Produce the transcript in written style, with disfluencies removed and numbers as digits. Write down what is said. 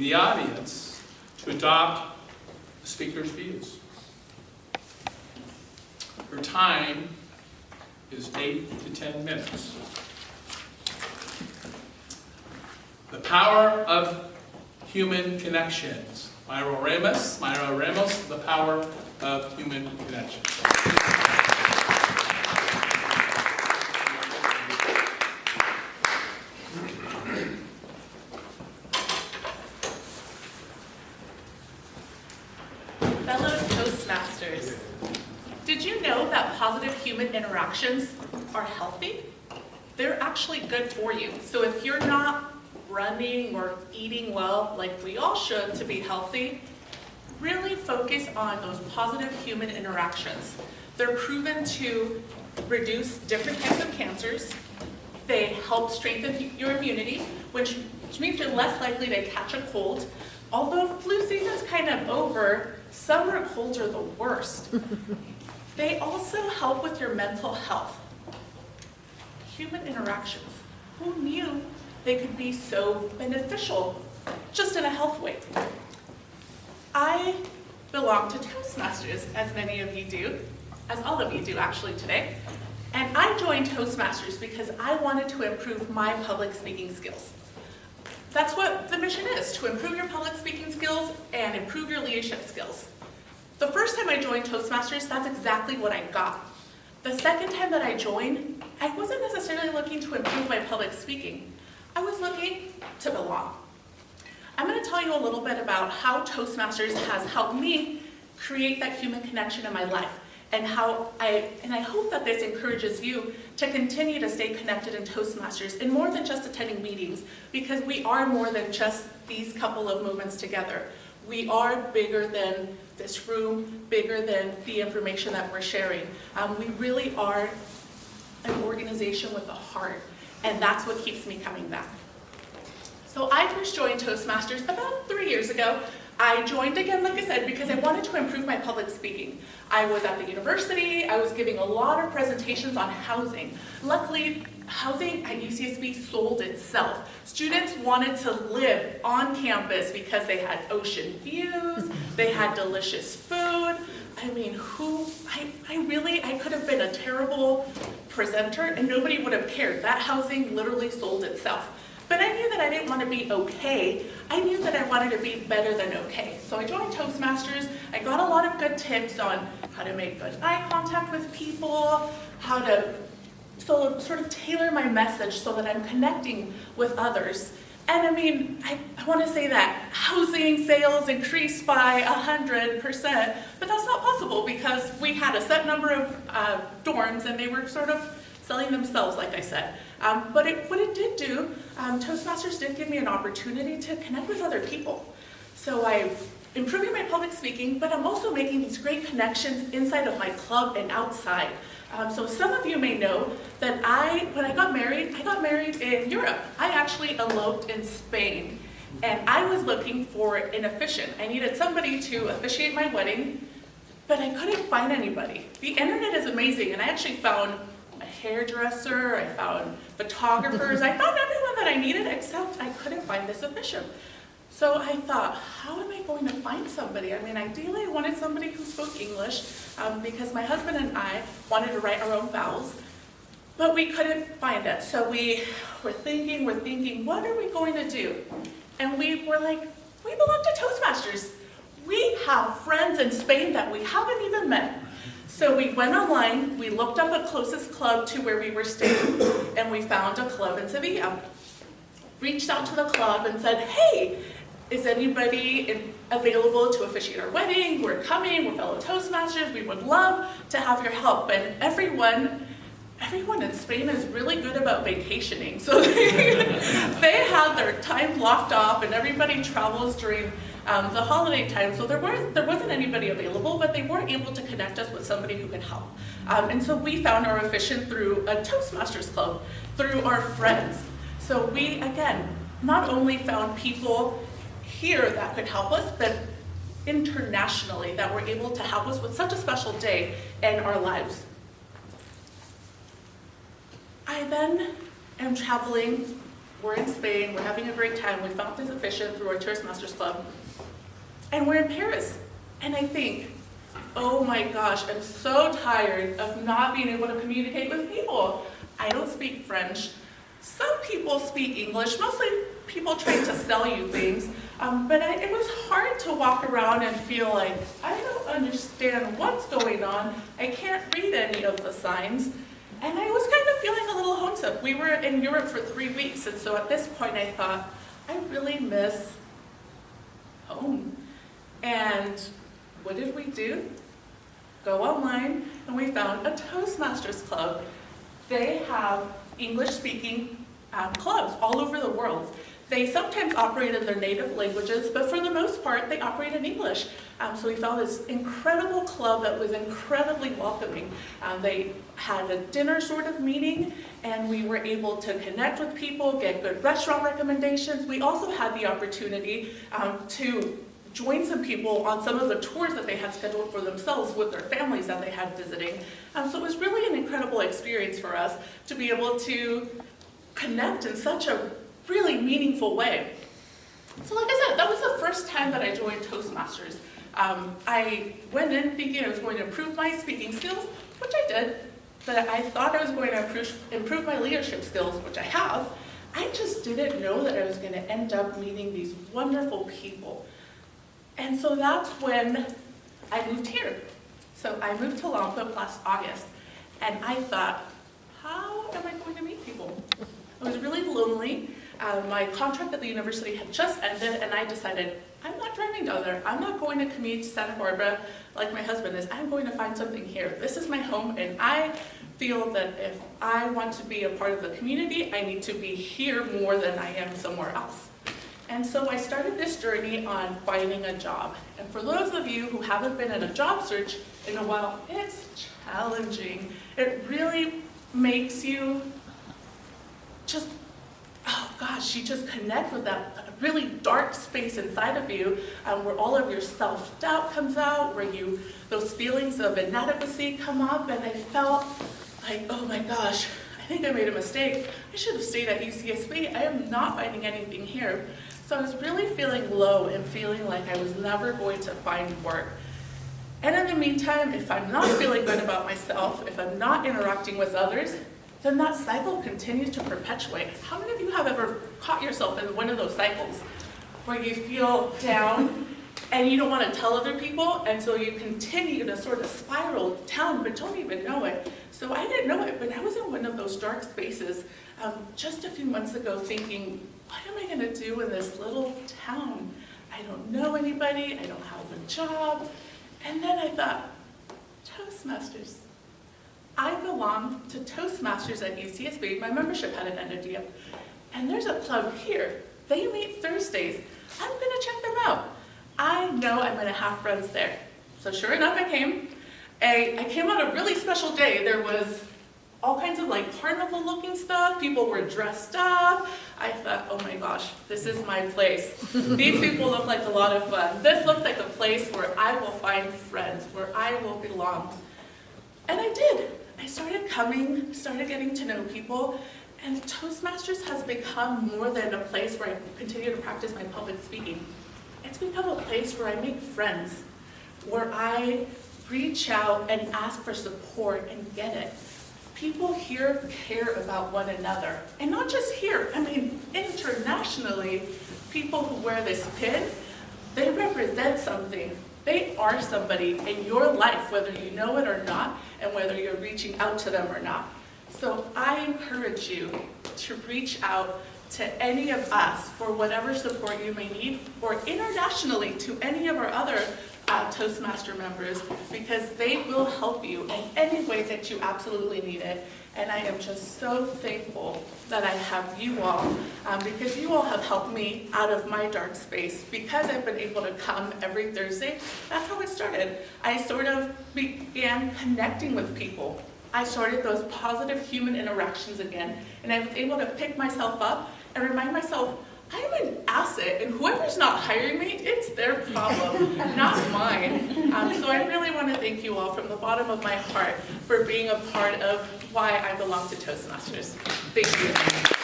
the audience to adopt the speaker's views. Her time is 8 to 10 minutes. The power of human connections. Mayra Ramos, the power of human connections. Fellow Toastmasters, did you know that positive human interactions are healthy? They're actually good for you. So if you're not running or eating well, like we all should to be healthy, really focus on those positive human interactions. They're proven to reduce different types of cancers. They help strengthen your immunity, which means you're less likely to catch a cold. Although flu season's kind of over, summer colds are the worst. They also help with your mental health. Human interactions. Who knew they could be so beneficial, just in a health way? I belong to Toastmasters, as many of you do, as all of you do actually today. And I joined Toastmasters because I wanted to improve my public speaking skills. That's what the mission is, to improve your public speaking skills and improve your leadership skills. The first time I joined Toastmasters, that's exactly what I got. The second time that I joined, I wasn't necessarily looking to improve my public speaking. I was looking to belong. I'm going to tell you a little bit about how Toastmasters has helped me create that human connection in my life, and I hope that this encourages you to continue to stay connected in Toastmasters, and more than just attending meetings, because we are more than just these couple of moments together. We are bigger than this room, bigger than the information that we're sharing. We really are an organization with a heart, and that's what keeps me coming back. So I first joined Toastmasters about 3 years ago. I joined again, like I said, because I wanted to improve my public speaking. I was at the university, I was giving a lot of presentations on housing. Luckily, housing at UCSB sold itself. Students wanted to live on campus because they had ocean views, they had delicious food. I mean, I could have been a terrible presenter and nobody would have cared. That housing literally sold itself. But I knew that I didn't want to be okay. I knew that I wanted to be better than okay. So I joined Toastmasters. I got a lot of good tips on how to make good eye contact with people, how to sort of tailor my message so that I'm connecting with others. And I mean, I want to say that housing sales increased by 100%, but that's not possible because we had a set number of dorms and they were sort of selling themselves, like I said. But what it did do, Toastmasters did give me an opportunity to connect with other people. So I'm improving my public speaking, but I'm also making these great connections inside of my club and outside. So some of you may know that when I got married in Europe. I actually eloped in Spain, and I was looking for an officiant. I needed somebody to officiate my wedding, but I couldn't find anybody. The internet is amazing, and I actually found a hairdresser, I found photographers, I found everyone that I needed, except I couldn't find this officiant. So I thought, how am I going to find somebody? I mean, ideally I wanted somebody who spoke English, because my husband and I wanted to write our own vows, but we couldn't find it. So we were thinking, what are we going to do? And we were like, we belong to Toastmasters. We have friends in Spain that we haven't even met. So we went online, we looked up a closest club to where we were staying, and we found a club in Sevilla. Reached out to the club and said, hey, is anybody available to officiate our wedding? We're coming, we're fellow Toastmasters, we would love to have your help. And everyone in Spain is really good about vacationing. So they had their time blocked off, and everybody travels during the holiday time. So there wasn't anybody available, but they were able to connect us with somebody who could help. And so we found our officiant through a Toastmasters club, through our friends. So we, again, not only found people here that could help us, but internationally that were able to help us with such a special day in our lives. I then am traveling we're in Spain, we're having a great time, we found this efficient through our Toastmasters club, and we're in Paris. And I think, oh my gosh, I'm so tired of not being able to communicate with people. I don't speak French. Some people speak English, mostly people trying to sell you things, but it was hard to walk around and feel like, I don't understand what's going on, I can't read any of the signs, and I was kind of feeling a little homesick. We were in Europe for 3 weeks, and so at this point I thought, I really miss home. And what did we do? Go online, and we found a Toastmasters club. They have English-speaking clubs all over the world. They sometimes operate in their native languages, but for the most part, they operate in English. So we found this incredible club that was incredibly welcoming. They had a dinner sort of meeting, and we were able to connect with people, get good restaurant recommendations. We also had the opportunity to join some people on some of the tours that they had scheduled for themselves with their families that they had visiting. So it was really an incredible experience for us to be able to connect in such a really meaningful way. So like I said, that was the first time that I joined Toastmasters. I went in thinking I was going to improve my speaking skills, which I did, but I thought I was going to improve my leadership skills, which I have. I just didn't know that I was going to end up meeting these wonderful people. And so that's when I moved here. So I moved to Lompoc last August, and I thought, how am I going to meet people? I was really lonely. My contract at the university had just ended, and I decided, I'm not driving down there. I'm not going to commute to Santa Barbara like my husband is. I'm going to find something here. This is my home, and I feel that if I want to be a part of the community, I need to be here more than I am somewhere else. And so I started this journey on finding a job. And for those of you who haven't been in a job search in a while, it's challenging. It really makes you just, oh gosh, you just connect with that really dark space inside of you where all of your self-doubt comes out, where those feelings of inadequacy come up, and I felt like, oh my gosh, I think I made a mistake. I should have stayed at UCSB. I am not finding anything here. So I was really feeling low and feeling like I was never going to find work. And in the meantime, if I'm not feeling good about myself, if I'm not interacting with others, then that cycle continues to perpetuate. How many of you have ever caught yourself in one of those cycles where you feel down and you don't want to tell other people, and so you continue to sort of spiral down but don't even know it? So I didn't know it, but I was in one of those dark spaces just a few months ago thinking, what am I going to do in this little town? I don't know anybody, I don't have a job. And then I thought, Toastmasters. I belong to Toastmasters at UCSB. My membership hadn't ended yet. And there's a club here. They meet Thursdays. I'm going to check them out. I know I'm going to have friends there. So sure enough, I came. I came on a really special day. There was all kinds of like carnival looking stuff. People were dressed up. I thought, oh my gosh, this is my place. These people look like a lot of fun. This looks like a place where I will find friends, where I will belong. And I did. I started coming, started getting to know people, and Toastmasters has become more than a place where I continue to practice my public speaking. It's become a place where I make friends, where I reach out and ask for support and get it. People here care about one another. And not just here, I mean, internationally, people who wear this pin, they represent something. They are somebody in your life, whether you know it or not, and whether you're reaching out to them or not. So I encourage you to reach out to any of us for whatever support you may need, or internationally to any of our other Toastmaster members, because they will help you in any way that you absolutely need it. And I am just so thankful that I have you all, because you all have helped me out of my dark space. Because I've been able to come every Thursday, that's how it started. I sort of began connecting with people. I started those positive human interactions again, and I was able to pick myself up and remind myself, I'm an asset, and whoever's not hiring me, it's their problem, not mine. So I really want to thank you all from the bottom of my heart for being a part of why I belong to Toastmasters. Thank you.